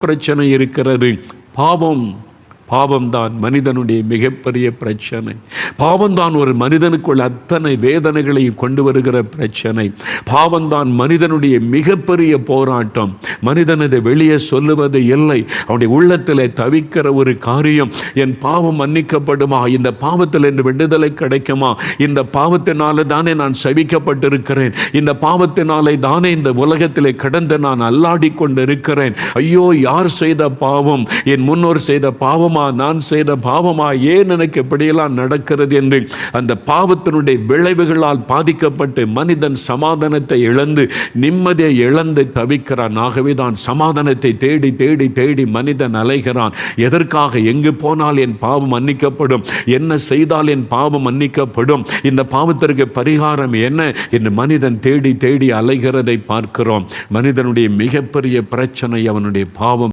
பிரச்சனை இருக்கிறது. பாவம்தான் மனிதனுடைய மிகப்பெரிய பிரச்சனை. பாவம்தான் ஒரு மனிதனுக்குள் அத்தனை வேதனைகளையும் கொண்டு வருகிற பிரச்சனை. பாவம்தான் மனிதனுடைய மிகப்பெரிய போராட்டம். மனிதன் அதை வெளியே சொல்லுவது இல்லை. அவனுடைய உள்ளத்தில் தவிக்கிற ஒரு காரியம், என் பாவம் மன்னிக்கப்படுமா, இந்த பாவத்தில் என்று விடுதலை கிடைக்குமா, இந்த பாவத்தினால தானே நான் சபிக்கப்பட்டிருக்கிறேன், இந்த பாவத்தினாலே தானே இந்த உலகத்திலே கடந்து நான் அல்லாடி கொண்டு இருக்கிறேன். ஐயோ, யார் செய்த பாவம், என் முன்னோர் செய்த பாவமா, நான் செய்த பாவமா, ஏன் எனக்கு இப்படியெல்லாம் நடக்கிறது என்று அந்த பாவத்தினுடைய விளைவுகளால் பாதிக்கப்பட்டு மனிதன் சமாதானத்தை இழந்து நிம்மதியை இழந்து தவிக்கிறான். ஆகவே தான் சமாதானத்தை தேடி தேடி தேடி மனிதன் அலைகிறான். எதற்காக? எங்கு போனால் என் பாவம் மன்னிக்கப்படும், என்ன செய்தால் என் பாவம் மன்னிக்கப்படும், இந்த பாவத்திற்கு பரிகாரம் என்ன என்று மனிதன் தேடி தேடி அலைகிறதை பார்க்கிறோம். மனிதனுடைய மிகப்பெரிய பிரச்சனை அவனுடைய பாவம்.